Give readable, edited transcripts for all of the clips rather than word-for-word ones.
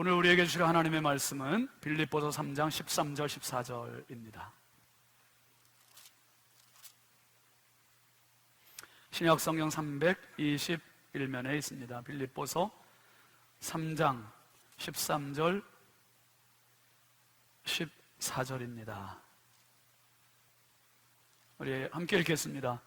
오늘 우리에게 주실 하나님의 말씀은 빌립보서 3장 13절 14절입니다. 신약 성경 321면에 있습니다. 빌립보서 3장 13절 14절입니다. 우리 함께 읽겠습니다.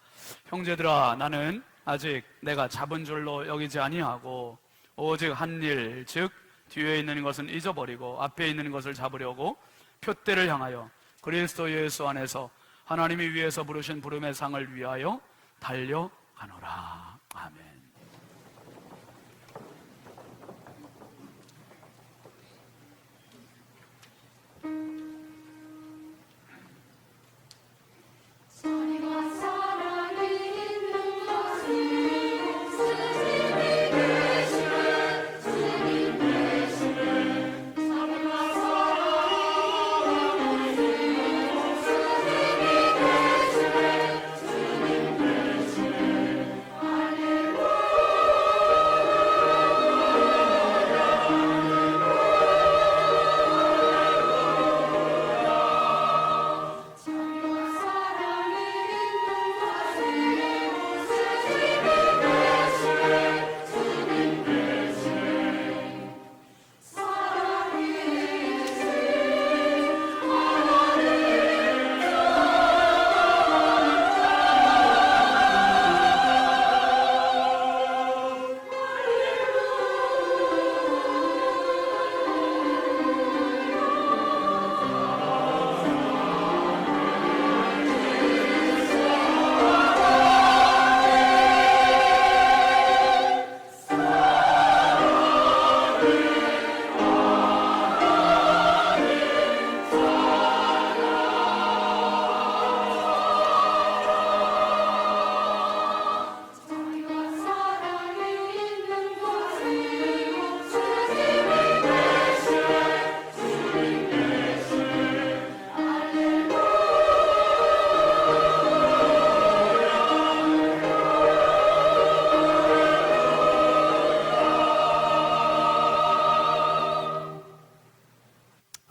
형제들아, 나는 아직 내가 잡은 줄로 여기지 아니하고 오직 한 일, 즉 뒤에 있는 것은 잊어버리고 앞에 있는 것을 잡으려고 표대를 향하여 그리스도 예수 안에서 하나님이 위에서 부르신 부름의 상을 위하여 달려가노라. 아멘.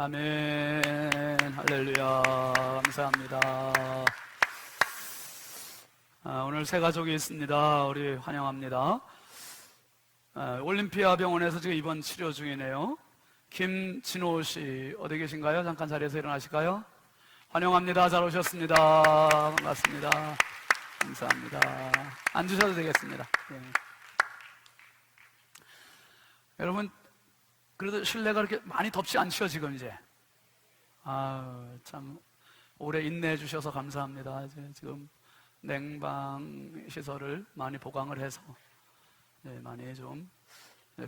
아멘. 할렐루야. 감사합니다. 오늘 새 가족이 있습니다. 우리 환영합니다. 올림피아 병원에서 지금 입원 치료 중이네요. 김진호 씨 어디 계신가요? 잠깐 자리에서 일어나실까요? 환영합니다. 잘 오셨습니다. 반갑습니다. 감사합니다. 앉으셔도 되겠습니다. 네. 여러분, 그래도 실내가 그렇게 많이 덥지 않죠, 지금 이제? 참, 오래 인내해 주셔서 감사합니다. 이제 지금 냉방 시설을 많이 보강을 해서, 네, 많이 좀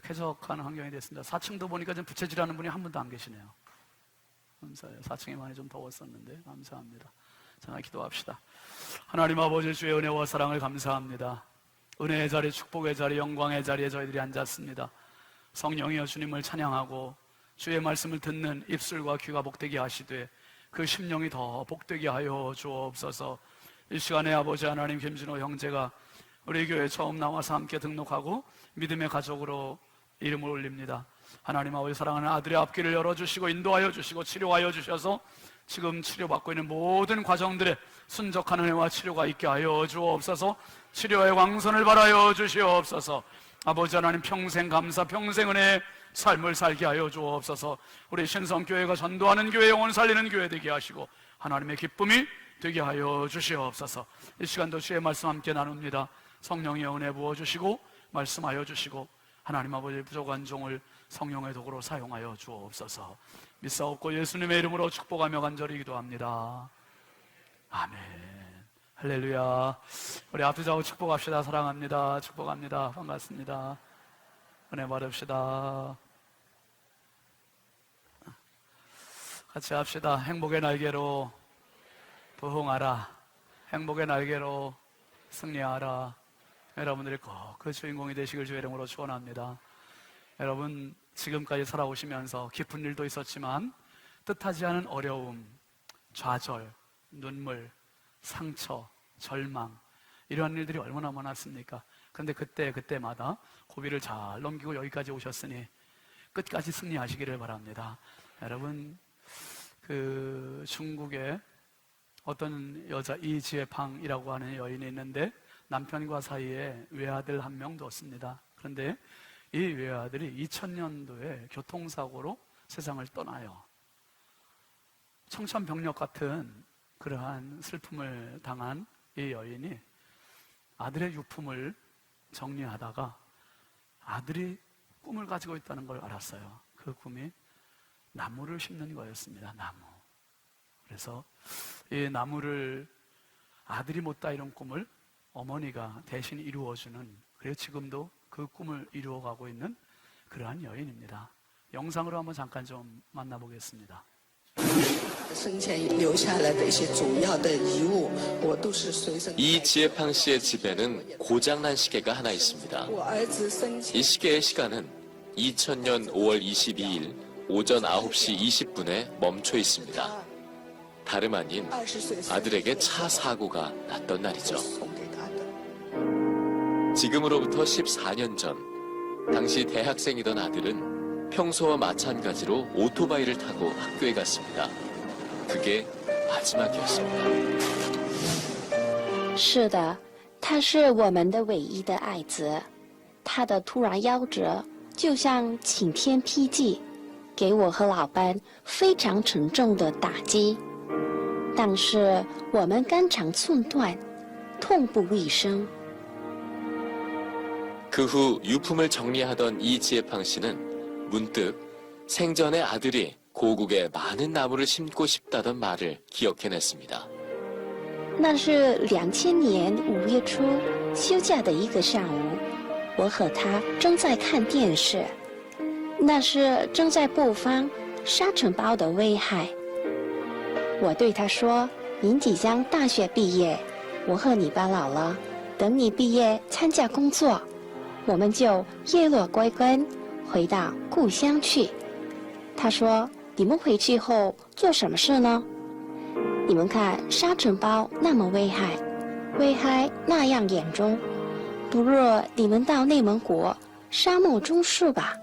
쾌적한 환경이 됐습니다. 4층도 보니까 좀 부채질하는 분이 한 분도 안 계시네요. 감사해요. 4층이 많이 좀 더웠었는데, 감사합니다. 자, 기도합시다. 하나님 아버지, 주의 은혜와 사랑을 감사합니다. 은혜의 자리, 축복의 자리, 영광의 자리에 저희들이 앉았습니다. 성령이여 주님을 찬양하고 주의 말씀을 듣는 입술과 귀가 복되게 하시되 그 심령이 더 복되게 하여 주옵소서. 이 시간에 아버지 하나님, 김진호 형제가 우리 교회에 처음 나와서 함께 등록하고 믿음의 가족으로 이름을 올립니다. 하나님 아버지, 사랑하는 아들의 앞길을 열어주시고 인도하여 주시고 치료하여 주셔서 지금 치료받고 있는 모든 과정들에 순적한 은혜와 치료가 있게 하여 주옵소서. 치료의 광선을 발하여 주시옵소서. 아버지 하나님, 평생 감사, 평생 은혜의 삶을 살게 하여 주옵소서. 우리 신성교회가 전도하는 교회, 영혼 살리는 교회 되게 하시고 하나님의 기쁨이 되게 하여 주시옵소서. 이 시간도 주의 말씀 함께 나눕니다. 성령의 은혜 부어주시고 말씀하여 주시고 하나님 아버지의 부족한 종을 성령의 도구로 사용하여 주옵소서. 믿사옵고 예수님의 이름으로 축복하며 간절히 기도합니다. 아멘. 할렐루야. 우리 앞에 자고 축복합시다. 사랑합니다. 축복합니다. 반갑습니다. 은혜 받읍시다. 같이 합시다. 행복의 날개로 부흥하라. 행복의 날개로 승리하라. 여러분들이 꼭 그 주인공이 되시길 주의 이름으로 축원합니다. 여러분, 지금까지 살아오시면서 깊은 일도 있었지만 뜻하지 않은 어려움, 좌절, 눈물, 상처, 절망, 이러한 일들이 얼마나 많았습니까? 근데 그때마다 고비를 잘 넘기고 여기까지 오셨으니 끝까지 승리하시기를 바랍니다. 여러분, 그 중국에 어떤 여자 이지혜팡이라고 하는 여인이 있는데 남편과 사이에 외아들 한 명 뒀습니다. 그런데 이 외아들이 2000년도에 교통사고로 세상을 떠나요. 청천벽력 같은 그러한 슬픔을 당한 이 여인이 아들의 유품을 정리하다가 아들이 꿈을 가지고 있다는 걸 알았어요. 그 꿈이 나무를 심는 거였습니다. 나무. 그래서 이 나무를 아들이 못다 이룬 꿈을 어머니가 대신 이루어주는, 그래서 지금도 그 꿈을 이루어가고 있는 그러한 여인입니다. 영상으로 한번 잠깐 좀 만나보겠습니다. 生前留下来的一些主要的遗物，我都是随身。 이지혜팡 씨의 집에는 고장난 시계가 하나 있습니다. 我儿子生前 이 시계의 시간은 2000년 5월 22일 오전 9시 20분에 멈춰 있습니다. 다름 아닌 20岁 아들에게 차 사고가 났던 날이죠. 送给他的。 지금으로부터 14년 전, 당시 대학생이던 아들은 평소와 마찬가지로 오토바이를 타고 학교에 갔습니다. 그게 마지막이었습니다. 是的，他是我们的唯一的爱子。他的突然夭折，就像晴天霹雳，给我和老班非常沉重的打击。但是我们肝肠寸断，痛不欲生。 그 후 유품을 정리하던 이지혜팡 씨는 문득 생전에 아들이 고국에 많은 나무를 심고 싶다던 말을 기억해냈습니다. 那是2000年5月初休假的一个上午，我和他正在看电视，那是正在播放沙尘暴的危害。我对他说：“您即将大学毕业，我和你爸老了，等你毕业参加工作，我们就叶落归根，回到故乡去。”他说：“你们回去后做什么事呢？你们看沙尘暴那么危害，危害那样严重，不如你们到内蒙古沙漠种树吧。”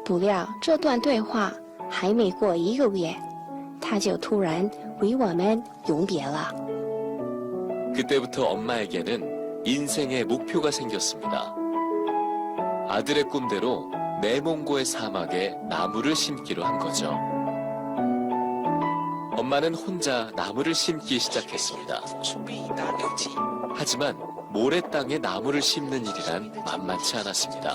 不料这段对话还没过1个月，他就突然与我们永别了。 그때부터 엄마에게는 인생의 목표가 생겼습니다. 아들의 꿈대로 내몽고의 사막에 나무를 심기로 한 거죠. 엄마는 혼자 나무를 심기 시작했습니다. 하지만 모래땅에 나무를 심는 일이란 만만치 않았습니다.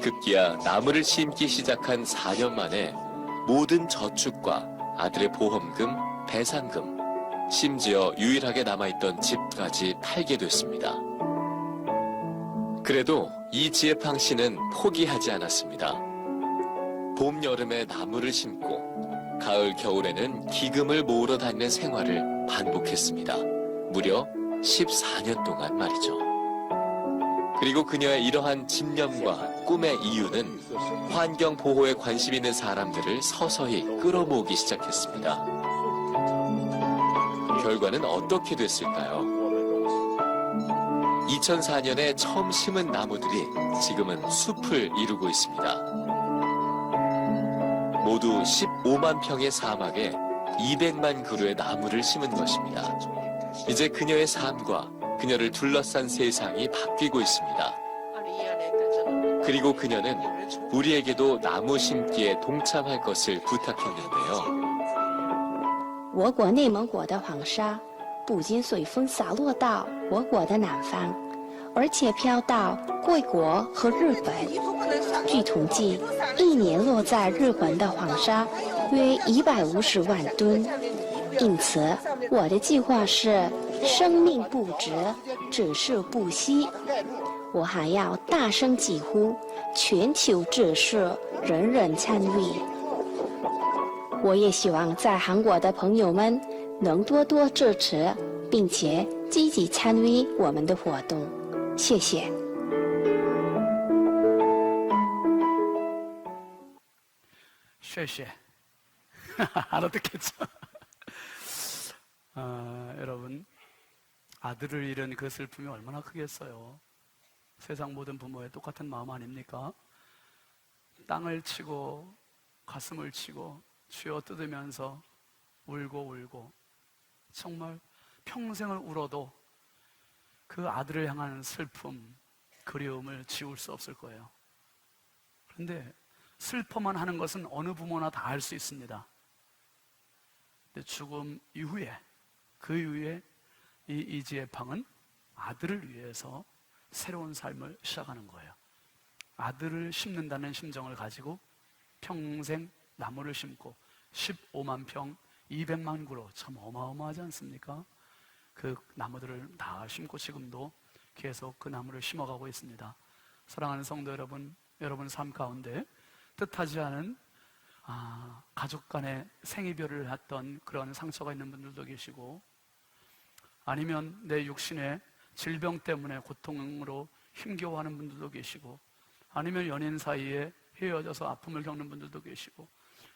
급기야 나무를 심기 시작한 4년 만에 모든 저축과 아들의 보험금, 배상금, 심지어 유일하게 남아있던 집까지 팔게 됐습니다. 그래도 이지혜팡 씨는 포기하지 않았습니다. 봄, 여름에 나무를 심고 가을, 겨울에는 기금을 모으러 다니는 생활을 반복했습니다. 무려 14년 동안 말이죠. 그리고 그녀의 이러한 집념과 꿈의 이유는 환경 보호에 관심 있는 사람들을 서서히 끌어모으기 시작했습니다. 결과는 어떻게 됐을까요? 2004년에 처음 심은 나무들이 지금은 숲을 이루고 있습니다. 모두 15만 평의 사막에 200만 그루의 나무를 심은 것입니다. 이제 그녀의 삶과 그녀를 둘러싼 세상이 바뀌고 있습니다. 그리고 그녀는 우리에게도 나무 심기에 동참할 것을 부탁했는데요. 我国内蒙古的黄沙不仅随风洒落到我国的南方，而且飘到贵国和日本。据统计，一年落在日本的黄沙约150万吨。因此，我的计划是：生命不止，只是不息。我还要大声疾呼，全球之事，人人参与。我也希望在韩国的朋友们能多多支持，并且积极参与我们的活动。谢谢。 쉐쉐. 알아듣겠죠? 여러분, 아들을 잃은 그 슬픔이 얼마나 크겠어요. 세상 모든 부모의 똑같은 마음 아닙니까? 땅을 치고 가슴을 치고 쥐어 뜯으면서 울고 정말 평생을 울어도 그 아들을 향한 슬픔, 그리움을 지울 수 없을 거예요. 그런데 슬퍼만 하는 것은 어느 부모나 다 할 수 있습니다. 근데 죽음 이후에, 그 이후에 이 이지혜팡은 아들을 위해서 새로운 삶을 시작하는 거예요. 아들을 심는다는 심정을 가지고 평생 나무를 심고 15만 평, 200만 그루, 참 어마어마하지 않습니까? 그 나무들을 다 심고 지금도 계속 그 나무를 심어가고 있습니다. 사랑하는 성도 여러분, 여러분 삶 가운데 뜻하지 않은 가족 간의 생이별을 했던 그런 상처가 있는 분들도 계시고, 아니면 내 육신의 질병 때문에 고통으로 힘겨워하는 분들도 계시고, 아니면 연인 사이에 헤어져서 아픔을 겪는 분들도 계시고,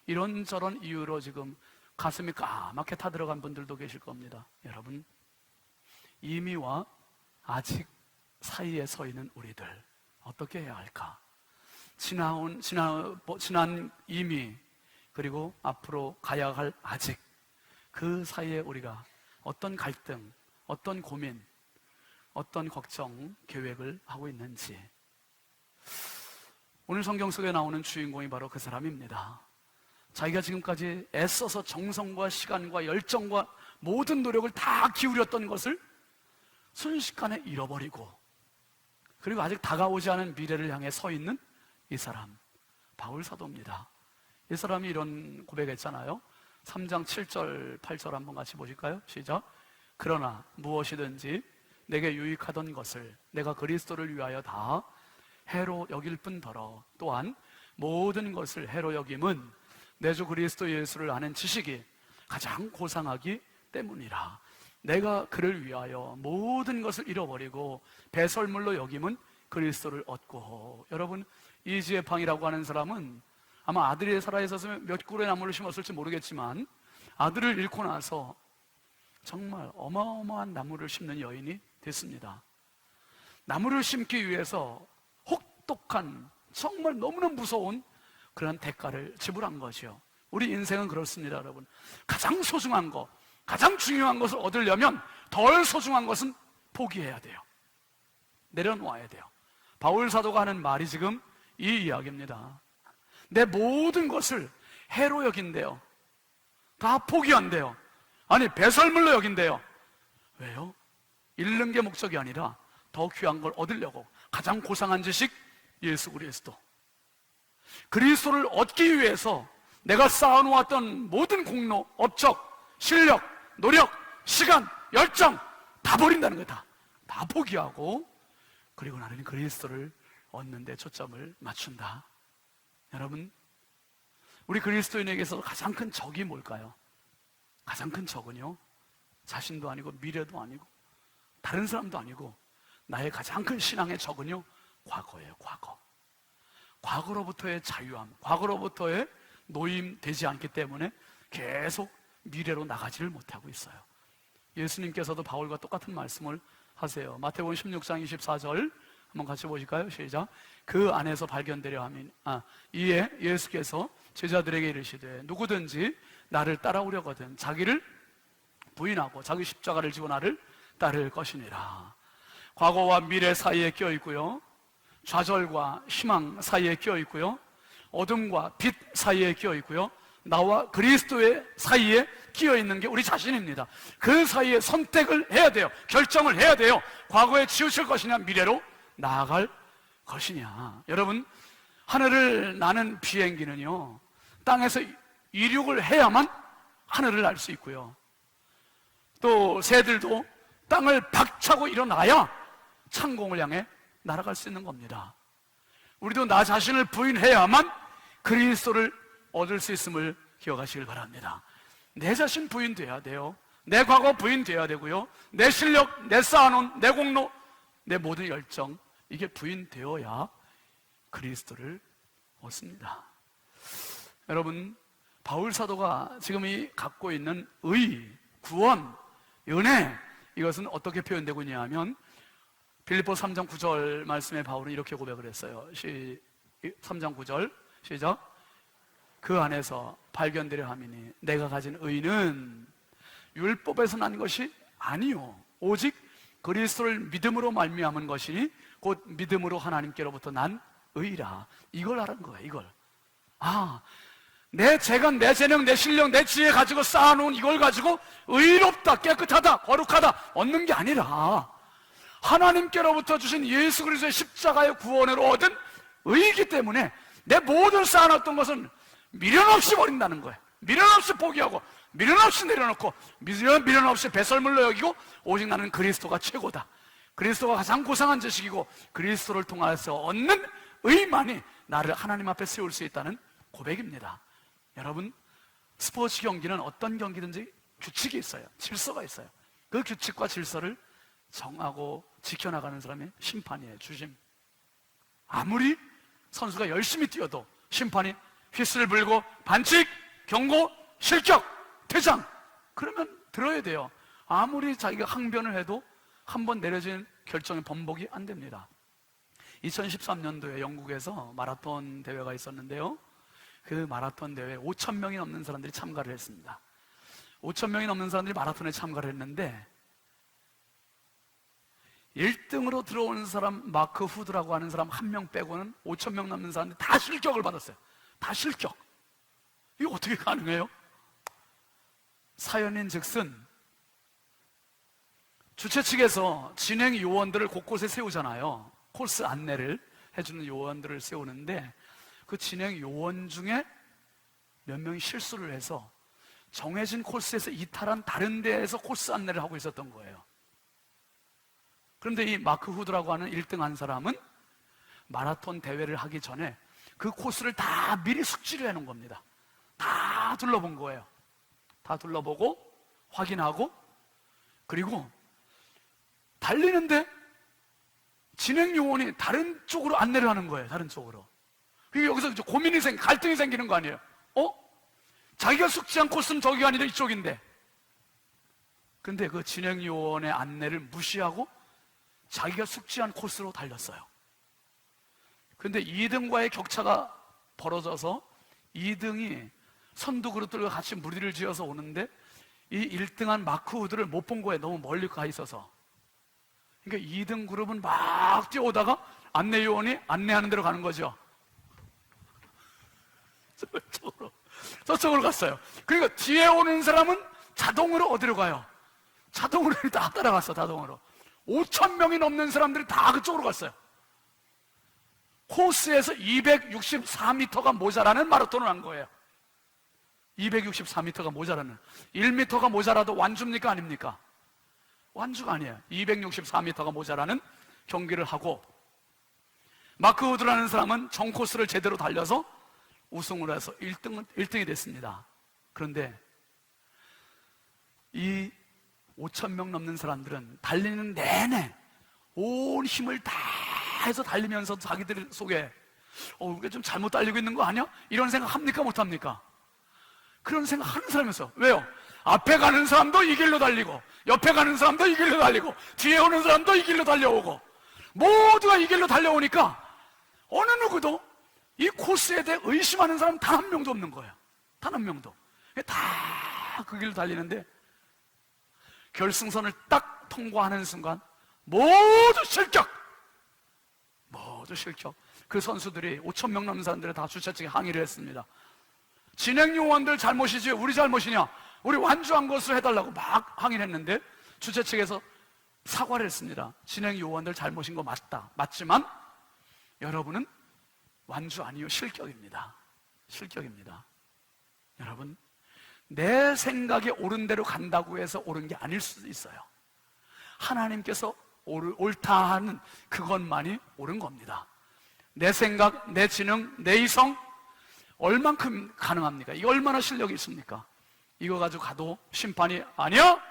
이런저런 이유로 지금 가슴이 까맣게 타들어간 분들도 계실 겁니다. 여러분, 이미와 아직 사이에 서 있는 우리들 어떻게 해야 할까? 지난 이미, 그리고 앞으로 가야 할 아직, 그 사이에 우리가 어떤 갈등, 어떤 고민, 어떤 걱정, 계획을 하고 있는지. 오늘 성경 속에 나오는 주인공이 바로 그 사람입니다. 자기가 지금까지 애써서 정성과 시간과 열정과 모든 노력을 다 기울였던 것을 순식간에 잃어버리고, 그리고 아직 다가오지 않은 미래를 향해 서 있는 이 사람, 바울 사도입니다. 이 사람이 이런 고백했잖아요. 3장 7절 8절 한번 같이 보실까요? 시작. 그러나 무엇이든지 내게 유익하던 것을 내가 그리스도를 위하여 다 해로 여길 뿐더러 또한 모든 것을 해로 여김은 내 주 그리스도 예수를 아는 지식이 가장 고상하기 때문이라. 내가 그를 위하여 모든 것을 잃어버리고 배설물로 여김은 그리스도를 얻고. 여러분, 이지혜팡이라고 하는 사람은 아마 아들이 살아있었으면 몇 그루의 나무를 심었을지 모르겠지만, 아들을 잃고 나서 정말 어마어마한 나무를 심는 여인이 됐습니다. 나무를 심기 위해서 혹독한, 정말 너무나 무서운 그런 대가를 지불한 거죠. 우리 인생은 그렇습니다, 여러분. 가장 소중한 것, 가장 중요한 것을 얻으려면 덜 소중한 것은 포기해야 돼요. 내려놓아야 돼요. 바울 사도가 하는 말이 지금 이 이야기입니다. 내 모든 것을 해로 여긴대요. 다 포기한대요. 아니, 배설물로 여긴대요. 왜요? 잃는 게 목적이 아니라 더 귀한 걸 얻으려고. 가장 고상한 지식, 예수 그리스도. 그리스도를 얻기 위해서 내가 쌓아놓았던 모든 공로, 업적, 실력, 노력, 시간, 열정 다 버린다는 거예요. 다 포기하고, 그리고 나는 그리스도를 얻는 데 초점을 맞춘다. 여러분, 우리 그리스도인에게서 가장 큰 적이 뭘까요? 가장 큰 적은요, 자신도 아니고 미래도 아니고 다른 사람도 아니고 나의 가장 큰 신앙의 적은요, 과거예요. 과거로부터의 자유함, 과거로부터의 노임되지 않기 때문에 계속 미래로 나가지를 못하고 있어요. 예수님께서도 바울과 똑같은 말씀을 하세요. 마태복음 16장 24절 한번 같이 보실까요? 시작. 그 안에서 발견되려 하면 이에 예수께서 제자들에게 이르시되 누구든지 나를 따라오려거든 자기를 부인하고 자기 십자가를 지고 나를 따를 것이니라. 과거와 미래 사이에 끼어 있고요, 좌절과 희망 사이에 끼어 있고요, 어둠과 빛 사이에 끼어 있고요, 나와 그리스도의 사이에 끼어 있는 게 우리 자신입니다. 그 사이에 선택을 해야 돼요. 결정을 해야 돼요. 과거에 치우칠 것이냐, 미래로 나아갈 것이냐. 여러분, 하늘을 나는 비행기는요, 땅에서 이륙을 해야만 하늘을 날 수 있고요, 또 새들도 땅을 박차고 일어나야 창공을 향해 날아갈 수 있는 겁니다. 우리도 나 자신을 부인해야만 그리스도를 얻을 수 있음을 기억하시길 바랍니다. 내 자신 부인돼야 돼요. 내 과거 부인돼야 되고요, 내 실력, 내 쌓아놓은 내 공로, 내 모든 열정, 이게 부인되어야 그리스도를 얻습니다. 여러분, 바울 사도가 지금 이 갖고 있는 의, 구원, 은혜, 이것은 어떻게 표현되고 있냐 하면 빌립보 3장 9절 말씀에 바울은 이렇게 고백을 했어요. 3장 9절 시작. 그 안에서 발견되려 함이니 내가 가진 의는 율법에서 난 것이 아니요 오직 그리스도를 믿음으로 말미암은 것이니 곧 믿음으로 하나님께로부터 난 의라. 이걸 하라는 거예요. 이걸. 내 재간, 내 재능, 내 실력, 내 지혜 가지고 쌓아놓은 이걸 가지고 의롭다, 깨끗하다, 거룩하다 얻는 게 아니라 하나님께로부터 주신 예수 그리스도의 십자가의 구원으로 얻은 의이기 때문에 내 모든 쌓아놨던 것은 미련 없이 버린다는 거예요. 미련 없이 포기하고 미련 없이 내려놓고 미련 없이 배설물로 여기고 오직 나는 그리스도가 최고다. 그리스도가 가장 고상한 자식이고 그리스도를 통해서 얻는 의만이 나를 하나님 앞에 세울 수 있다는 고백입니다. 여러분, 스포츠 경기는 어떤 경기든지 규칙이 있어요. 질서가 있어요. 그 규칙과 질서를 정하고 지켜나가는 사람이 심판이에요. 주심. 아무리 선수가 열심히 뛰어도 심판이 휘슬을 불고 반칙, 경고, 실격, 퇴장 그러면 들어야 돼요. 아무리 자기가 항변을 해도 한 번 내려진 결정의 번복이 안 됩니다. 2013년도에 영국에서 마라톤 대회가 있었는데요, 그 마라톤 대회에 5,000명이 넘는 사람들이 참가를 했습니다. 5,000명이 넘는 사람들이 마라톤에 참가를 했는데 1등으로 들어오는 사람 마크 후드라고 하는 사람 한 명 빼고는 5,000명 넘는 사람들이 다 실격을 받았어요. 다 실격. 이거 어떻게 가능해요? 사연인 즉슨 주최 측에서 진행 요원들을 곳곳에 세우잖아요. 코스 안내를 해주는 요원들을 세우는데 그 진행 요원 중에 몇 명이 실수를 해서 정해진 코스에서 이탈한 다른 데에서 코스 안내를 하고 있었던 거예요. 그런데 이 마크 후드라고 하는 1등 한 사람은 마라톤 대회를 하기 전에 그 코스를 다 미리 숙지를 해놓은 겁니다. 다 둘러본 거예요. 다 둘러보고 확인하고 그리고 달리는데 진행 요원이 다른 쪽으로 안내를 하는 거예요. 다른 쪽으로. 그게 여기서 이제 갈등이 생기는 거 아니에요? 자기가 숙지한 코스는 저기가 아니라 이쪽인데. 근데 그 진행 요원의 안내를 무시하고 자기가 숙지한 코스로 달렸어요. 근데 2등과의 격차가 벌어져서 2등이 선두 그룹들과 같이 무리를 지어서 오는데 이 1등한 마크 우드를 못 본 거예요. 너무 멀리 가 있어서. 그러니까 2등 그룹은 막 뛰어오다가 안내 요원이 안내하는 대로 가는 거죠. 저쪽으로 갔어요. 그러니까 뒤에 오는 사람은 자동으로 어디로 가요? 자동으로 다 따라갔어. 자동으로 5,000명이 넘는 사람들이 다 그쪽으로 갔어요. 코스에서 264m가 모자라는 마라톤을 한 거예요. 264m가 모자라는. 1m가 모자라도 완주입니까? 아닙니까? 완주가 아니에요. 264m가 모자라는 경기를 하고 마크 우드라는 사람은 정 코스를 제대로 달려서 우승을 해서 1등이 됐습니다. 그런데 이 5,000명 넘는 사람들은 달리는 내내 온 힘을 다 해서 달리면서 자기들 속에 우리가 좀 잘못 달리고 있는 거 아니야? 이런 생각 합니까? 못 합니까? 그런 생각 하는 사람이었어. 왜요? 앞에 가는 사람도 이 길로 달리고 옆에 가는 사람도 이 길로 달리고 뒤에 오는 사람도 이 길로 달려오고 모두가 이 길로 달려오니까 어느 누구도 이 코스에 대해 의심하는 사람 단 한 명도 없는 거예요. 단 한 명도. 다 그 길로 달리는데 결승선을 딱 통과하는 순간 모두 실격! 모두 실격. 그 선수들이 5,000명 넘는 사람들이 다 주최 측에 항의를 했습니다. 진행 요원들 잘못이지 우리 잘못이냐? 우리 완주한 것을 해달라고 막 항의를 했는데 주최 측에서 사과를 했습니다. 진행 요원들 잘못인 거 맞다. 맞지만 여러분은 완주 아니요 실격입니다. 실격입니다. 여러분, 내 생각에 옳은 대로 간다고 해서 옳은 게 아닐 수도 있어요. 하나님께서 옳다 하는 그것만이 옳은 겁니다. 내 생각, 내 지능, 내 이성 얼만큼 가능합니까? 이게 얼마나 실력이 있습니까? 이거 가지고 가도 심판이 아니야?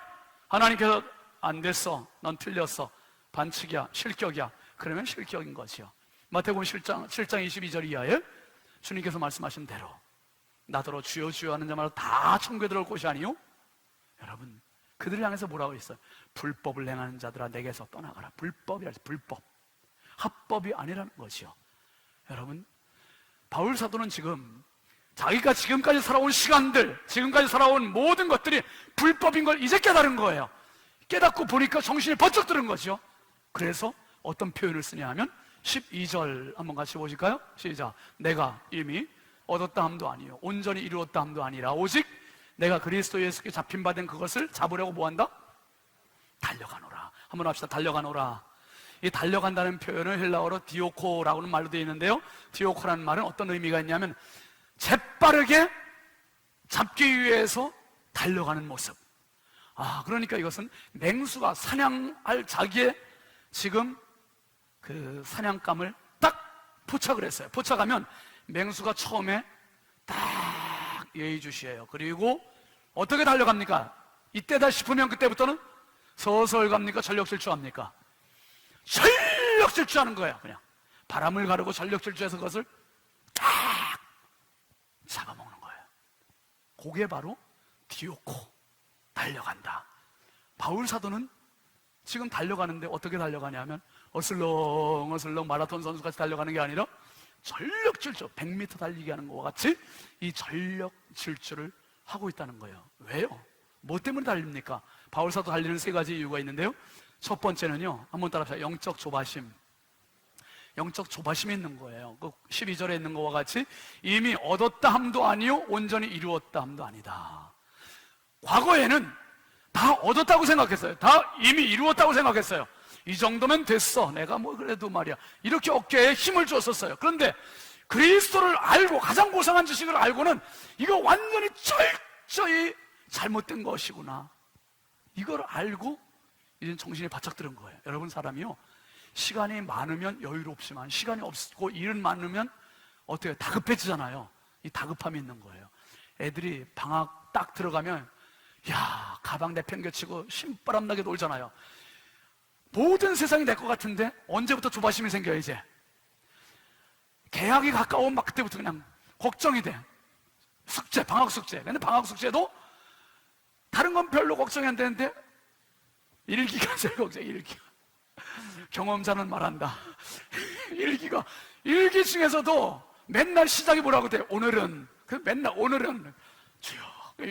하나님께서 안 됐어. 넌 틀렸어. 반칙이야. 실격이야. 그러면 실격인 거지요. 마태복음 7장 22절 이하에 주님께서 말씀하신 대로 나더러 주여 주여 하는 자마다 다 천국에 들어올 곳이 아니요? 여러분, 그들을 향해서 뭐라고 했어요? 불법을 행하는 자들아 내게서 떠나가라. 불법이라 불법. 합법이 아니라는 거지요. 여러분, 바울 사도는 지금 자기가 지금까지 살아온 시간들, 지금까지 살아온 모든 것들이 불법인 걸 이제 깨달은 거예요. 깨닫고 보니까 정신이 번쩍 드는 거죠. 그래서 어떤 표현을 쓰냐 하면 12절 한번 같이 보실까요? 시작. 내가 이미 얻었다 함도 아니요 온전히 이루었다 함도 아니라 오직 내가 그리스도 예수께 잡힌 바 된 그것을 잡으려고 뭐한다? 달려가노라. 한번 합시다. 달려가노라. 이 달려간다는 표현을 헬라어로 디오코라고는 말로 되어 있는데요, 디오코라는 말은 어떤 의미가 있냐면 재빠르게 잡기 위해서 달려가는 모습. 그러니까 이것은 맹수가 사냥할 자기의 지금 그 사냥감을 딱 포착을 했어요. 포착하면 맹수가 처음에 딱 예의주시해요. 그리고 어떻게 달려갑니까? 이때다 싶으면 그때부터는 서서히 갑니까? 전력 질주합니까? 전력 질주하는 거예요. 그냥 바람을 가르고 전력 질주해서 그것을 딱 잡아먹는 거예요. 그게 바로 디오코, 달려간다. 바울 사도는 지금 달려가는데 어떻게 달려가냐면 어슬렁어슬렁 마라톤 선수같이 달려가는 게 아니라 전력 질주, 100m 달리기 하는 것과 같이 이 전력 질주를 하고 있다는 거예요. 왜요? 뭐 때문에 달립니까? 바울 사도 달리는 세 가지 이유가 있는데요, 첫 번째는요, 한번 따라합시다. 영적 조바심. 영적 조바심이 있는 거예요. 그 12절에 있는 것과 같이 이미 얻었다 함도 아니요 온전히 이루었다 함도 아니다. 과거에는 다 얻었다고 생각했어요. 다 이미 이루었다고 생각했어요. 이 정도면 됐어, 내가 뭐 그래도 말이야, 이렇게 어깨에 힘을 줬었어요. 그런데 그리스도를 알고, 가장 고상한 지식을 알고는 이거 완전히 철저히 잘못된 것이구나, 이걸 알고 이제 정신이 바짝 들은 거예요. 여러분, 사람이요, 시간이 많으면 여유롭지만 시간이 없고 일은 많으면 어때요? 다급해지잖아요. 이 다급함이 있는 거예요. 애들이 방학 딱 들어가면 야, 가방 내팽개치고 신바람 나게 놀잖아요. 모든 세상이 내 것 같은데 언제부터 조바심이 생겨요? 이제 개학이 가까우면 막 그때부터 그냥 걱정이 돼. 숙제, 방학 숙제. 근데 방학 숙제도 다른 건 별로 걱정이 안 되는데 일기가 제일 걱정해. 일기가. 경험자는 말한다. 일기 중에서도 맨날 시작이 뭐라고 돼? 오늘은, 맨날 오늘은 주여,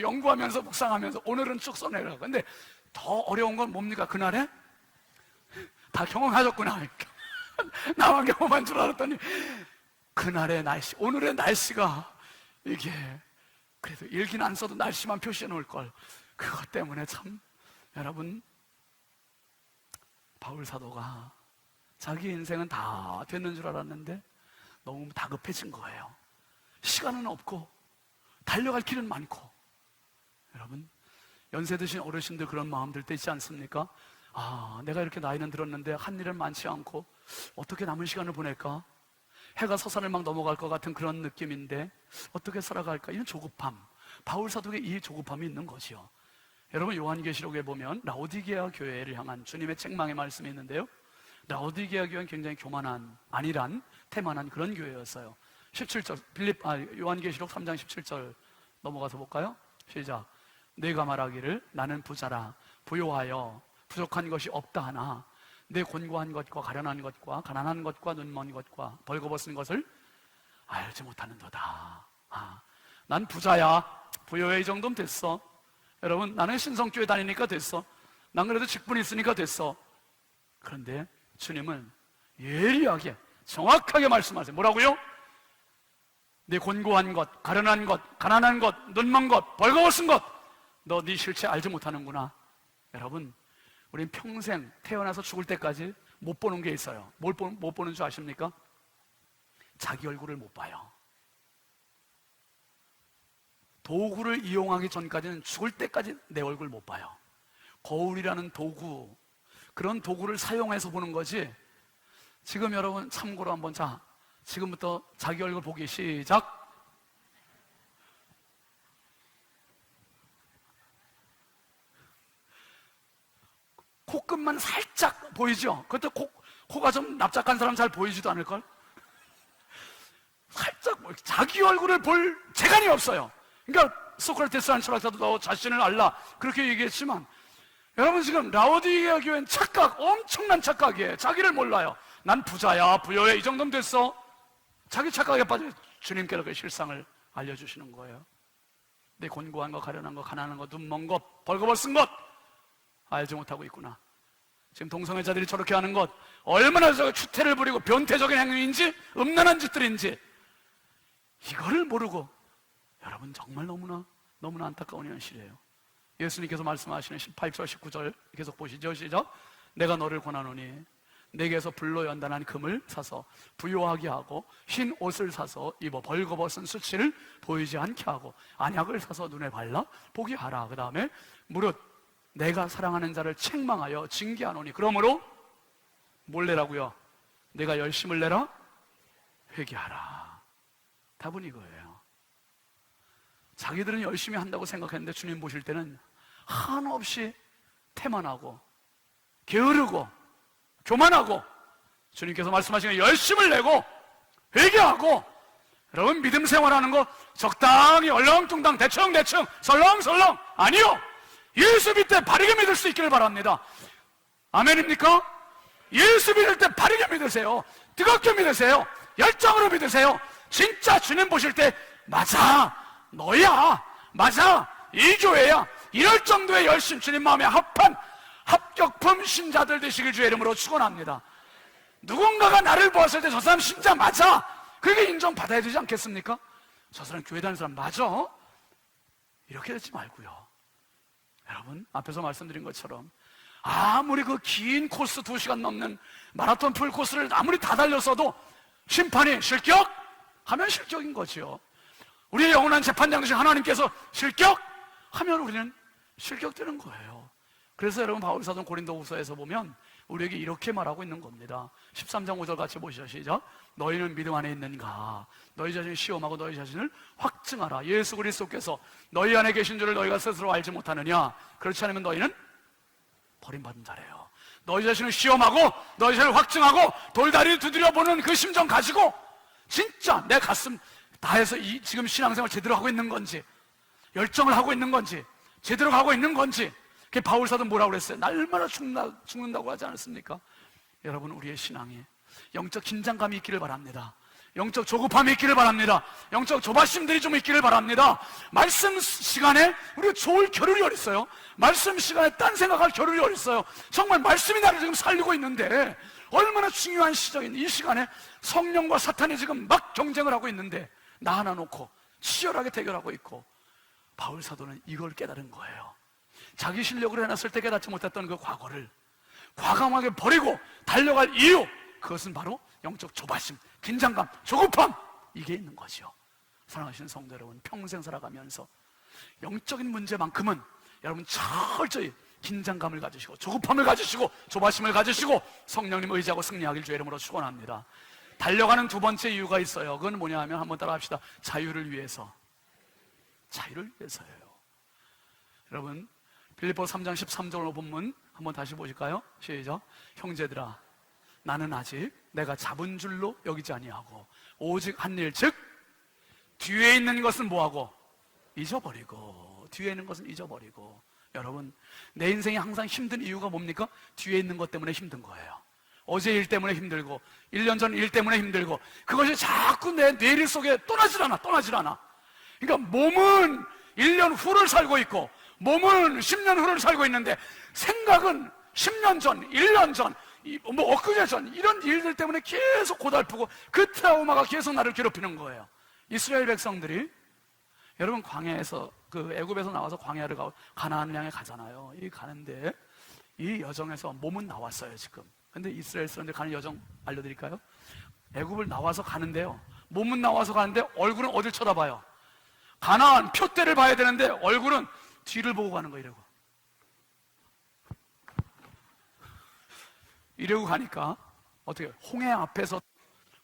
연구하면서 묵상하면서 오늘은 쭉 써내라고. 근데 더 어려운 건 뭡니까? 그날에 다 경험하셨구나. 나만 경험한 줄 알았더니 그날의 날씨, 오늘의 날씨가 이게, 그래도 일기는 안 써도 날씨만 표시해 놓을 걸. 그것 때문에 참, 여러분, 바울 사도가 자기 인생은 다 됐는 줄 알았는데 너무 다급해진 거예요. 시간은 없고 달려갈 길은 많고. 여러분, 연세 드신 어르신들 그런 마음 들 때 있지 않습니까? 내가 이렇게 나이는 들었는데 한 일은 많지 않고 어떻게 남은 시간을 보낼까? 해가 서산을 막 넘어갈 것 같은 그런 느낌인데 어떻게 살아갈까? 이런 조급함, 바울 사도의 이 조급함이 있는 거지요. 여러분, 요한계시록에 보면 라오디게아 교회를 향한 주님의 책망의 말씀이 있는데요, 라오디게아 교회는 굉장히 교만한, 안일한, 태만한 그런 교회였어요. 17절 요한계시록 3장 17절 넘어가서 볼까요? 시작. 내가 말하기를 나는 부자라 부요하여 부족한 것이 없다 하나 내 곤고한 것과 가련한 것과 가난한 것과 눈먼 것과 벌거벗은 것을 알지 못하는도다. 난 부자야, 부요해, 이 정도면 됐어. 여러분, 나는 신성교회 다니니까 됐어. 난 그래도 직분이 있으니까 됐어. 그런데 주님은 예리하게 정확하게 말씀하세요. 뭐라고요? 내 곤고한 것, 가련한 것, 가난한 것, 눈먼 것, 벌거벗은 것, 너 네 실체 알지 못하는구나. 여러분, 우린 평생 태어나서 죽을 때까지 못 보는 게 있어요. 못 보는 줄 아십니까? 자기 얼굴을 못 봐요. 도구를 이용하기 전까지는 죽을 때까지 내 얼굴 못 봐요. 거울이라는 도구, 그런 도구를 사용해서 보는 거지. 지금 여러분 참고로 한번, 자, 지금부터 자기 얼굴 보기 시작. 코끝만 살짝 보이죠? 그것도 코가 좀 납작한 사람 잘 보이지도 않을걸? 살짝 자기 얼굴을 볼 재간이 없어요. 그러니까 소크라테스라는 철학자도 너 자신을 알라 그렇게 얘기했지만, 여러분, 지금 라오디게아 교회는 착각, 엄청난 착각이에요. 자기를 몰라요. 난 부자야, 부여해, 이 정도면 됐어. 자기 착각에 빠져. 주님께서 그 실상을 알려주시는 거예요. 내 곤고한 거, 가련한 거, 가난한 거, 눈먼 것, 벌거벗은 것 알지 못하고 있구나. 지금 동성애자들이 저렇게 하는 것 얼마나 저 추태를 부리고 변태적인 행위인지, 음란한 짓들인지 이거를 모르고, 여러분 정말 너무나 안타까운 현실이에요. 예수님께서 말씀하시는 18절 19절 계속 보시죠. 시작. 내가 너를 권하노니 내게서 불로 연단한 금을 사서 부요하게 하고 흰 옷을 사서 입어 벌거벗은 수치를 보이지 않게 하고 안약을 사서 눈에 발라 보게 하라. 그 다음에 무릇 내가 사랑하는 자를 책망하여 징계하노니 그러므로 뭘 내라고요? 내가 열심을 내라 회개하라. 답은 이거예요. 자기들은 열심히 한다고 생각했는데 주님 보실 때는 한없이 태만하고 게으르고 교만하고, 주님께서 말씀하시는 열심을 내고 회개하고, 여러분 믿음 생활하는 거 적당히 얼렁뚱땅 대충 설렁설렁 아니요. 예수 믿을 때 바르게 믿을 수 있기를 바랍니다. 아멘입니까? 예수 믿을 때 바르게 믿으세요. 뜨겁게 믿으세요. 열정으로 믿으세요. 진짜 주님 보실 때 맞아, 너야, 맞아, 이 교회야, 이럴 정도의 열심, 주님 마음에 합한 합격품 신자들 되시길 주의 이름으로 축원합니다. 누군가가 나를 보았을 때 저 사람 신자 맞아, 그게 인정받아야 되지 않겠습니까? 저 사람 교회 다니는 사람 맞아? 이렇게 되지 말고요. 여러분 앞에서 말씀드린 것처럼 아무리 그 긴 코스 2시간 넘는 마라톤 풀 코스를 아무리 다 달렸어도 심판이 실격? 하면 실격인 거지요. 우리의 영원한 재판장 되신 하나님께서 실격? 하면 우리는 실격되는 거예요. 그래서 여러분 바울사도 고린도후서에서 보면 우리에게 이렇게 말하고 있는 겁니다. 13장 5절 같이 보시죠. 시작. 너희는 믿음 안에 있는가? 너희 자신을 시험하고 너희 자신을 확증하라. 예수 그리스도께서 너희 안에 계신 줄을 너희가 스스로 알지 못하느냐? 그렇지 않으면 너희는 버림받은 자래요. 너희 자신을 시험하고 너희 자신을 확증하고 돌다리를 두드려보는 그 심정 가지고 진짜 내 가슴 다해서 지금 신앙생활 제대로 하고 있는 건지, 열정을 하고 있는 건지, 제대로 가고 있는 건지. 그 바울사도 뭐라고 그랬어요? 날마다 죽는다고 하지 않았습니까? 여러분 우리의 신앙에 영적 긴장감이 있기를 바랍니다. 영적 조급함이 있기를 바랍니다. 영적 조바심들이 좀 있기를 바랍니다. 말씀 시간에 우리가 좋을 겨를이 어딨어요? 말씀 시간에 딴 생각할 겨를이 어딨어요? 정말 말씀이 나를 지금 살리고 있는데, 얼마나 중요한 시적인 이 시간에 성령과 사탄이 지금 막 경쟁을 하고 있는데 나 하나 놓고 치열하게 대결하고 있고, 바울 사도는 이걸 깨달은 거예요. 자기 실력으로 해놨을 때 깨닫지 못했던 그 과거를 과감하게 버리고 달려갈 이유, 그것은 바로 영적 조바심, 긴장감, 조급함, 이게 있는 거죠. 사랑하시는 성도 여러분, 평생 살아가면서 영적인 문제만큼은 여러분 철저히 긴장감을 가지시고 조급함을 가지시고 조바심을 가지시고 성령님 의지하고 승리하길 주의 이름으로 축원합니다. 달려가는 두 번째 이유가 있어요. 그건 뭐냐 하면 한번 따라 합시다. 자유를 위해서. 자유를 위해서예요. 여러분 빌립보 3장 13절 본문 한번 다시 보실까요? 시작. 형제들아, 나는 아직 내가 잡은 줄로 여기지 아니하고 오직 한 일, 즉 뒤에 있는 것은 뭐하고? 잊어버리고. 뒤에 있는 것은 잊어버리고. 여러분 내 인생이 항상 힘든 이유가 뭡니까? 뒤에 있는 것 때문에 힘든 거예요. 어제 일 때문에 힘들고 1년 전 일 때문에 힘들고, 그것이 자꾸 내 뇌리 속에 떠나질 않아. 그러니까 몸은 1년 후를 살고 있고 몸은 10년 후를 살고 있는데 생각은 10년 전, 1년 전, 엊그제 전, 이런 일들 때문에 계속 고달프고 그 트라우마가 계속 나를 괴롭히는 거예요. 이스라엘 백성들이 여러분 광야에서 그 애굽에서 나와서 광야를 가고 가나안을 향해 가잖아요. 이 가는데 이 여정에서 몸은 나왔어요 지금. 근데 이스라엘 사람들 가는 여정 알려드릴까요? 애굽을 나와서 가는데요, 몸은 나와서 가는데 얼굴은 어딜 쳐다봐요? 가나안 표대를 봐야 되는데 얼굴은 뒤를 보고 가는 거예요. 이러고 가니까 어떻게 해요? 홍해 앞에서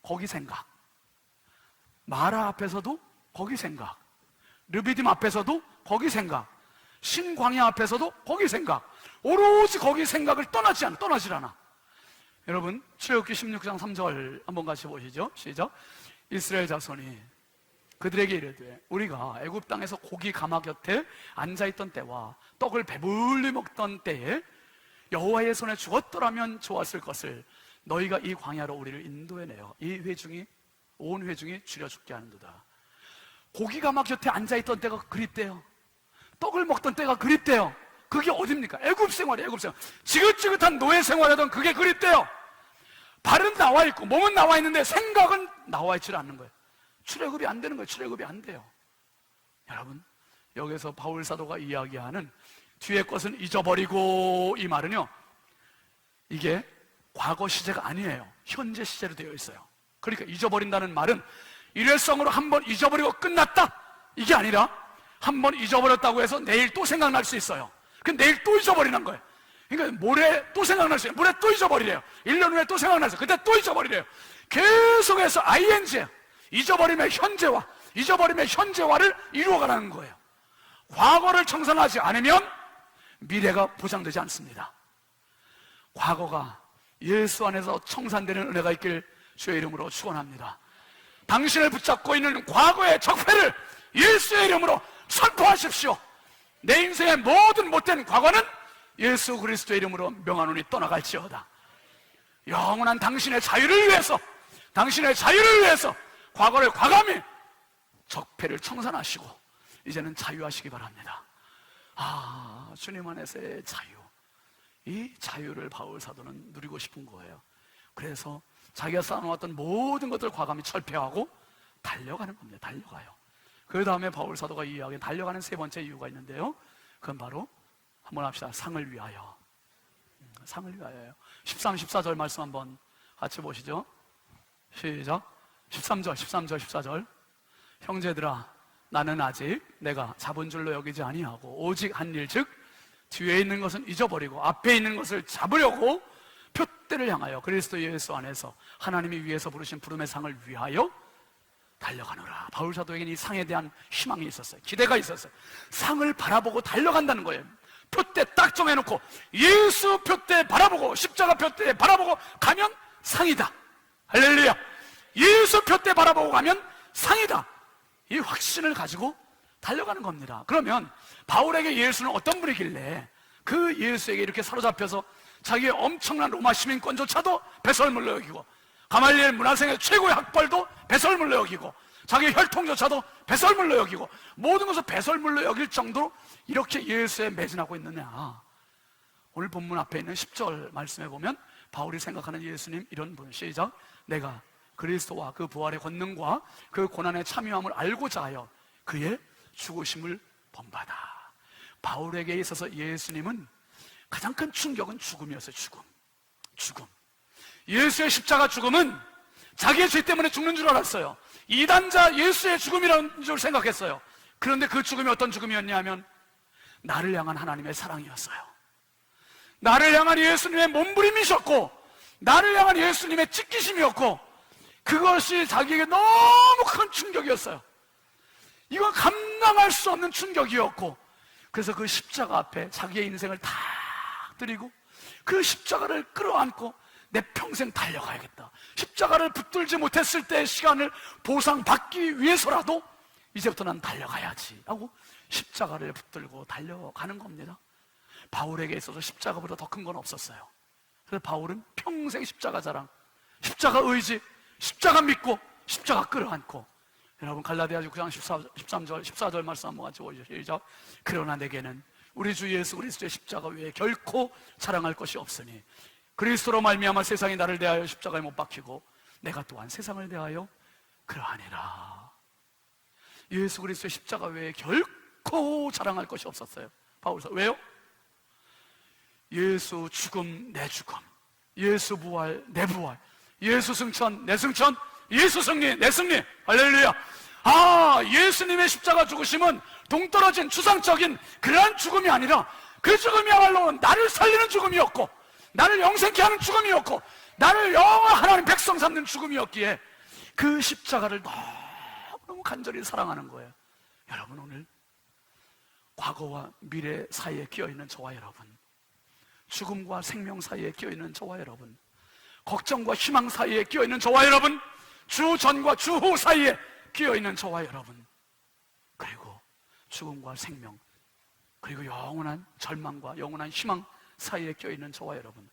거기 생각, 마라 앞에서도 거기 생각, 르비딤 앞에서도 거기 생각, 신광야 앞에서도 거기 생각, 오로지 거기 생각을 떠나질 않아. 여러분 출애굽기 16장 3절 한번 같이 보시죠. 시작. 이스라엘 자손이 그들에게 이르되 우리가 애굽 땅에서 고기 가마 곁에 앉아있던 때와 떡을 배불리 먹던 때에 여호와의 손에 죽었더라면 좋았을 것을 너희가 이 광야로 우리를 인도해내어 이 회중이 온 회중이 줄여 죽게 하는도다. 고기가 막 곁에 앉아있던 때가 그립대요. 떡을 먹던 때가 그립대요. 그게 어딥니까? 애굽 생활이에요. 애굽 생활. 지긋지긋한 노예 생활하던 그게 그립대요. 발은 나와 있고 몸은 나와 있는데 생각은 나와 있지 않는 거예요. 출애굽이 안 되는 거예요. 출애굽이 안 돼요. 여러분, 여기서 바울 사도가 이야기하는 뒤의 것은 잊어버리고, 이 말은요, 이게 과거 시제가 아니에요. 현재 시제로 되어 있어요. 그러니까 잊어버린다는 말은 일회성으로 한번 잊어버리고 끝났다, 이게 아니라 한번 잊어버렸다고 해서 내일 또 생각날 수 있어요. 그 내일 또 잊어버리는 거예요. 그러니까 모레 또 생각날 수 있어요. 모레 또 잊어버리래요. 1년 후에 또 생각날 수 있어요. 그때 또 잊어버리래요. 계속해서 ing예요. 잊어버리면 현재화, 잊어버리면 현재화를 이루어가라는 거예요. 과거를 청산하지 않으면 미래가 보장되지 않습니다. 과거가 예수 안에서 청산되는 은혜가 있길 주의 이름으로 축원합니다. 당신을 붙잡고 있는 과거의 적폐를 예수의 이름으로 선포하십시오. 내 인생의 모든 못된 과거는 예수 그리스도의 이름으로 명하노니 떠나갈지어다. 영원한 당신의 자유를 위해서, 당신의 자유를 위해서 과거를 과감히 적폐를 청산하시고 이제는 자유하시기 바랍니다. 아, 주님 안에서의 자유, 이 자유를 바울 사도는 누리고 싶은 거예요. 그래서 자기가 쌓아놓았던 모든 것들을 과감히 철폐하고 달려가는 겁니다. 달려가요. 그 다음에 바울 사도가 이야기한 달려가는 세 번째 이유가 있는데요, 그건 바로 한번 합시다. 상을 위하여. 상을 위하여요. 13, 14절 말씀 한번 같이 보시죠. 시작. 13절, 14절. 형제들아, 나는 아직 내가 잡은 줄로 여기지 아니하고 오직 한 일, 즉 뒤에 있는 것은 잊어버리고 앞에 있는 것을 잡으려고 표대를 향하여 그리스도 예수 안에서 하나님이 위에서 부르신 부름의 상을 위하여 달려가노라. 바울 사도에게는 이 상에 대한 희망이 있었어요. 기대가 있었어요. 상을 바라보고 달려간다는 거예요. 표대 딱 정해놓고 예수 표대 바라보고 십자가 표대 바라보고 가면 상이다. 할렐루야. 예수 표대 바라보고 가면 상이다. 이 확신을 가지고 달려가는 겁니다. 그러면 바울에게 예수는 어떤 분이길래 그 예수에게 이렇게 사로잡혀서 자기의 엄청난 로마 시민권조차도 배설물로 여기고 가말리엘 문화생의 최고의 학벌도 배설물로 여기고 자기의 혈통조차도 배설물로 여기고 모든 것을 배설물로 여길 정도로 이렇게 예수에 매진하고 있느냐. 오늘 본문 앞에 있는 10절 말씀에 보면 바울이 생각하는 예수님 이런 분. 시작. 내가 그리스도와 그 부활의 권능과 그 고난의 참여함을 알고자 하여 그의 죽으심을 본받아. 바울에게 있어서 예수님은 가장 큰 충격은 죽음이었어요. 죽음. 예수의 십자가 죽음은 자기의 죄 때문에 죽는 줄 알았어요. 이단자 예수의 죽음이라는 줄 생각했어요. 그런데 그 죽음이 어떤 죽음이었냐면 나를 향한 하나님의 사랑이었어요. 나를 향한 예수님의 몸부림이셨고 나를 향한 예수님의 찢기심이었고 그것이 자기에게 너무 큰 충격이었어요. 이건 감당할 수 없는 충격이었고 그래서 그 십자가 앞에 자기의 인생을 다 드리고 그 십자가를 끌어안고 내 평생 달려가야겠다. 십자가를 붙들지 못했을 때의 시간을 보상받기 위해서라도 이제부터 난 달려가야지 하고 십자가를 붙들고 달려가는 겁니다. 바울에게 있어서 십자가보다 더 큰 건 없었어요. 그래서 바울은 평생 십자가 자랑, 십자가 의지, 십자가 믿고 십자가 끌어안고. 여러분 갈라디아서 9장 13절 14절 말씀 한번 같이 보시죠. 시작. 그러나 내게는 우리 주 예수 그리스도의 십자가 외에 결코 자랑할 것이 없으니 그리스도로 말미암아 세상이 나를 대하여 십자가에 못 박히고 내가 또한 세상을 대하여 그러하니라. 예수 그리스도의 십자가 외에 결코 자랑할 것이 없었어요. 바울서 왜요? 예수 죽음 내 죽음, 예수 부활 내 부활, 예수 승천 내 승천, 예수 승리 내 승리. 할렐루야. 아, 예수님의 십자가 죽으심은 동떨어진 추상적인 그러한 죽음이 아니라 그 죽음이야말로 나를 살리는 죽음이었고 나를 영생케 하는 죽음이었고 나를 영원한 하나님 백성 삼는 죽음이었기에 그 십자가를 너무 간절히 사랑하는 거예요. 여러분 오늘 과거와 미래 사이에 끼어있는 저와 여러분, 죽음과 생명 사이에 끼어있는 저와 여러분, 걱정과 희망 사이에 끼어있는 저와 여러분, 주 전과 주 후 사이에 끼어있는 저와 여러분, 그리고 죽음과 생명 그리고 영원한 절망과 영원한 희망 사이에 껴있는 저와 여러분,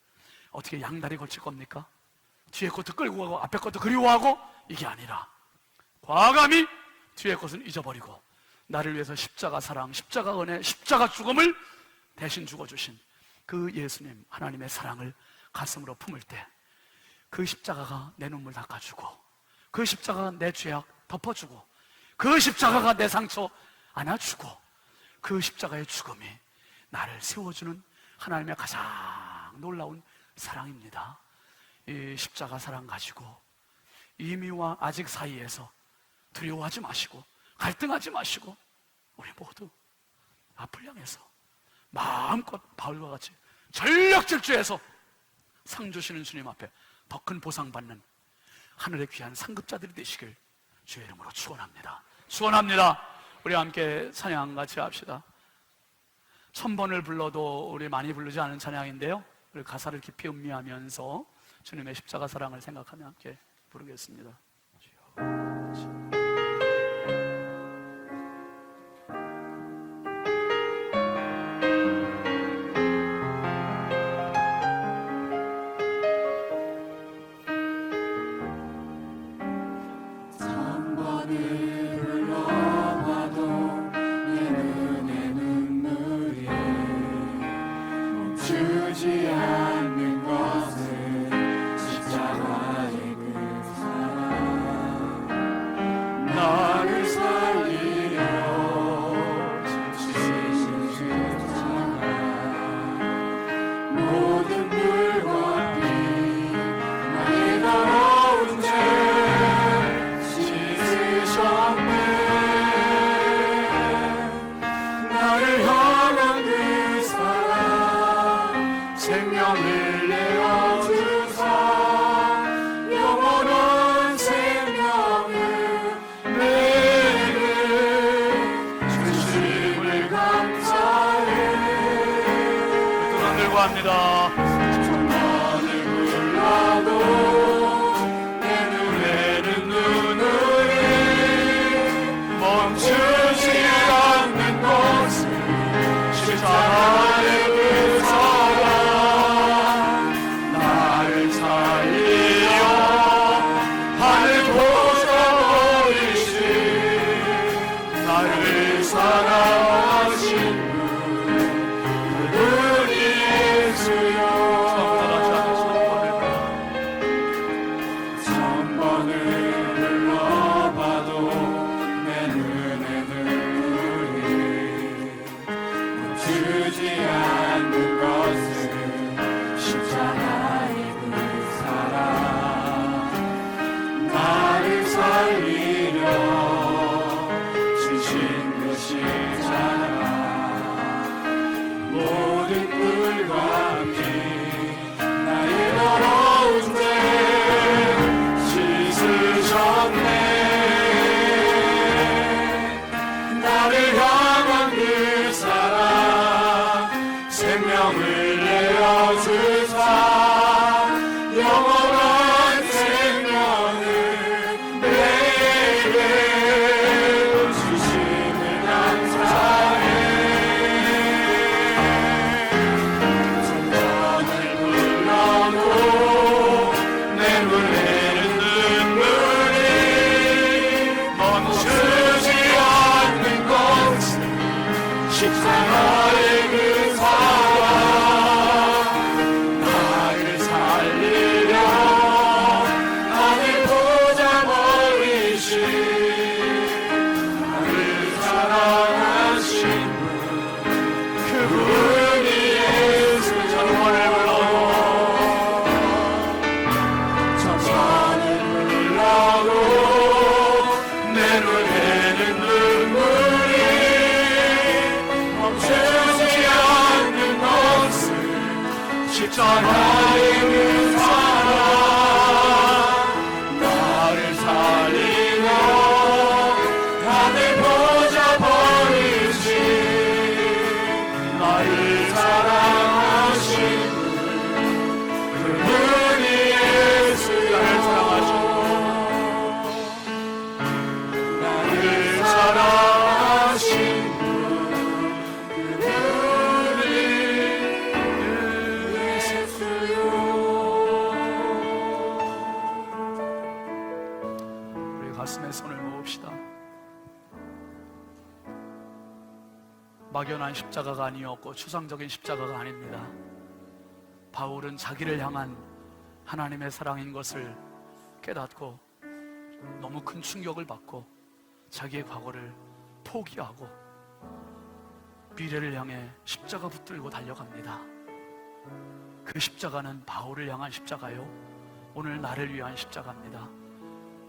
어떻게 양다리 걸칠 겁니까? 뒤에 것도 끌고 가고 앞에 것도 그리워하고 이게 아니라 과감히 뒤의 것은 잊어버리고 나를 위해서 십자가 사랑, 십자가 은혜, 십자가 죽음을 대신 죽어주신 그 예수님, 하나님의 사랑을 가슴으로 품을 때 그 십자가가 내 눈물 닦아주고, 그 십자가가 내 죄악 덮어주고, 그 십자가가 내 상처 안아주고, 그 십자가의 죽음이 나를 세워주는 하나님의 가장 놀라운 사랑입니다. 이 십자가 사랑 가지고 이미와 아직 사이에서 두려워하지 마시고 갈등하지 마시고 우리 모두 앞을 향해서 마음껏 바울과 같이 전력 질주해서 상 주시는 주님 앞에 더 큰 보상 받는 하늘의 귀한 상급자들이 되시길 주의 이름으로 축원합니다. 축원합니다. 우리 함께 찬양 같이 합시다. 1000번을 불러도 우리 많이 부르지 않은 찬양인데요, 우리 가사를 깊이 음미하면서 주님의 십자가 사랑을 생각하며 함께 부르겠습니다. 주지 않는 것은 십자가의 그 사랑, 나를 살리려 주시는 십자가, 모든 물건이 나의 더러운 죄 씻으셨네. 나를 향한 그 사랑, 생명을 내어주사 영원한 생명을 내게 주심을 감사해. 또 들고 합니다. 천만을 불러도 내 눈에는 눈물이 멈추지 않는 것은 십자가의 그 사랑, 나를 살리려 하늘 보좌 버리신 나를 사랑하신 그분이 예수여. 천번을 불러봐도 내 눈에는 눈물이 멈추지 않는 것은 십자가의 그 사랑, 나를 살리려 주신 그 십자가, 모든 꿀과 피 나의 더러운 죄 씻으셨네. 나를 향한 그 사랑, 생명을 내어주사 영원한 생명을 내게 주심을 감사해. 천번을 불러도 내 눈에는 눈물이 멈추지 않는 것은 십자가의 그 사랑, 나를 살리려 하늘 보좌 버리신 나를 사랑하신 그분이 예수. 천번을 불러도 천번을 불러도 내 눈에는 눈물이 멈추지 않는 것은 십자가의 그 사랑, 나를 살리며 하늘 보좌 버리신 나를 사랑하신 그분이 예수. 나를 사랑하신 그분이 예수. 막연한 십자가가 아니었고 추상적인 십자가가 아닙니다. 바울은 자기를 향한 하나님의 사랑인 것을 깨닫고 너무 큰 충격을 받고 자기의 과거를 포기하고 미래를 향해 십자가 붙들고 달려갑니다. 그 십자가는 바울을 향한 십자가요, 오늘 나를 위한 십자가입니다.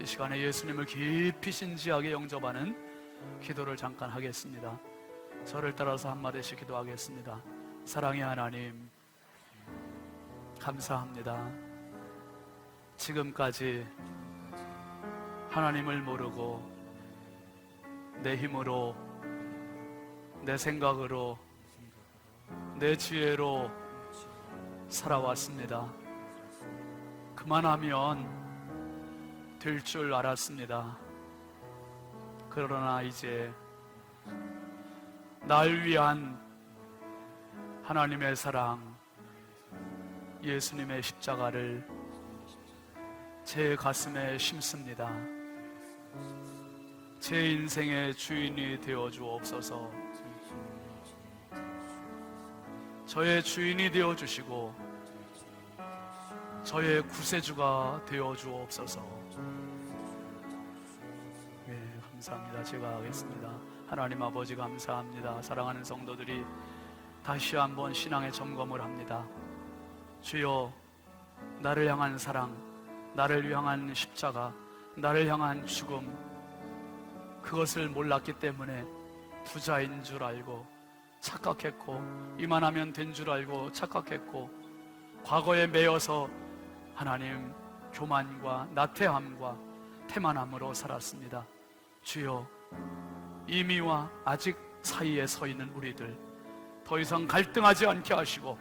이 시간에 예수님을 깊이 진지하게 영접하는 기도를 잠깐 하겠습니다. 저를 따라서 한마디씩 기도하겠습니다. 사랑의 하나님, 감사합니다. 지금까지 하나님을 모르고 내 힘으로, 내 생각으로, 내 지혜로 살아왔습니다. 그만하면 될 줄 알았습니다. 그러나 이제 날 위한 하나님의 사랑, 예수님의 십자가를 제 가슴에 심습니다. 제 인생의 주인이 되어 주옵소서. 저의 주인이 되어 주시고 저의 구세주가 되어 주옵소서. 네, 감사합니다. 제가 하겠습니다. 하나님 아버지 감사합니다. 사랑하는 성도들이 다시 한번 신앙의 점검을 합니다. 주여, 나를 향한 사랑, 나를 향한 십자가, 나를 향한 죽음, 그것을 몰랐기 때문에 부자인 줄 알고 착각했고, 이만하면 된 줄 알고 착각했고, 과거에 매여서 하나님 교만과 나태함과 태만함으로 살았습니다. 주여, 이미와 아직 사이에 서 있는 우리들 더 이상 갈등하지 않게 하시고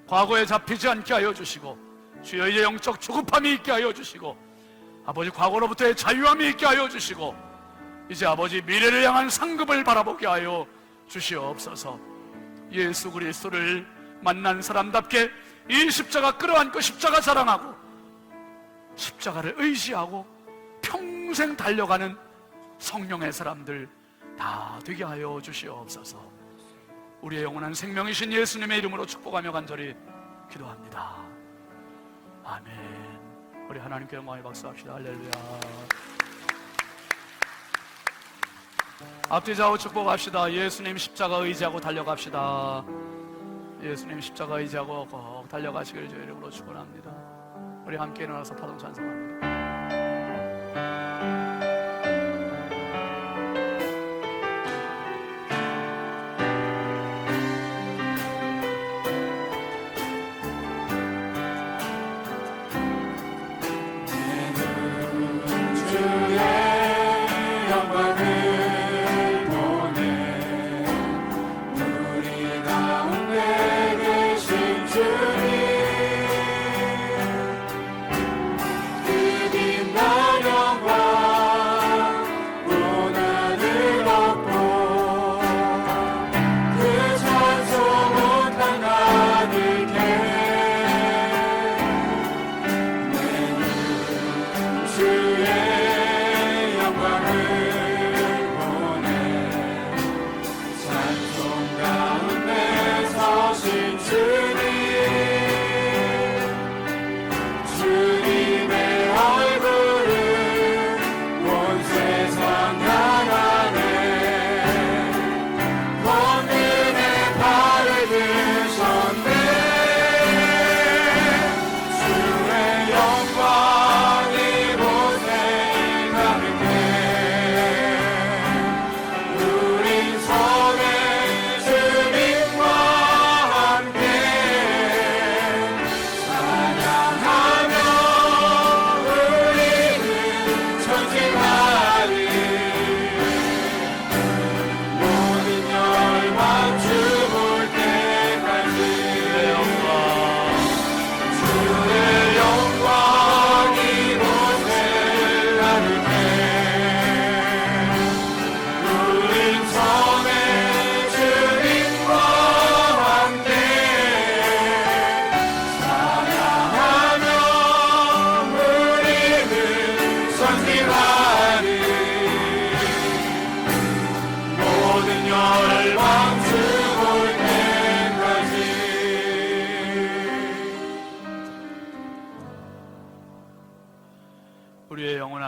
과거에 잡히지 않게 하여 주시고, 주여 이제 영적 조급함이 있게 하여 주시고, 아버지 과거로부터의 자유함이 있게 하여 주시고, 이제 아버지 미래를 향한 상급을 바라보게 하여 주시옵소서. 예수 그리스도를 만난 사람답게 이 십자가 끌어안고 십자가 자랑하고 십자가를 의지하고 평생 달려가는 성령의 사람들 다 되게 하여 주시옵소서. 우리의 영원한 생명이신 예수님의 이름으로 축복하며 간절히 기도합니다. 아멘. 우리 하나님께 영광의 박수합시다. 할렐루야. 앞뒤 좌우 축복합시다. 예수님 십자가 의지하고 달려갑시다. 예수님 십자가 의지하고 꼭 달려가시길 주의 이름으로 축원합니다. 우리 함께 일어나서 파동 찬송합니다. 빛나는 영광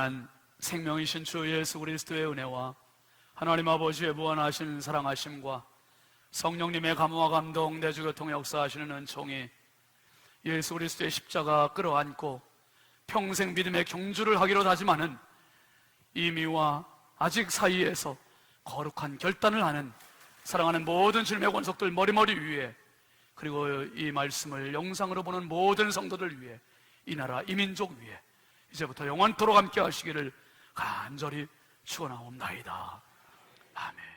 영원한 생명이신 주 예수 그리스도의 은혜와 하나님 아버지의 무한하신 사랑하심과 성령님의 감화와 감동 내주 교통에 역사하시는 은총이 예수 그리스도의 십자가 끌어안고 평생 믿음의 경주를 하기로 다짐하는 이미와 아직 사이에서 거룩한 결단을 하는 사랑하는 모든 주님의 권속들 머리머리 위에, 그리고 이 말씀을 영상으로 보는 모든 성도들 위해, 이 나라 이 민족 위에 이제부터 영원토록 함께 하시기를 간절히 축원하옵나이다. 아멘.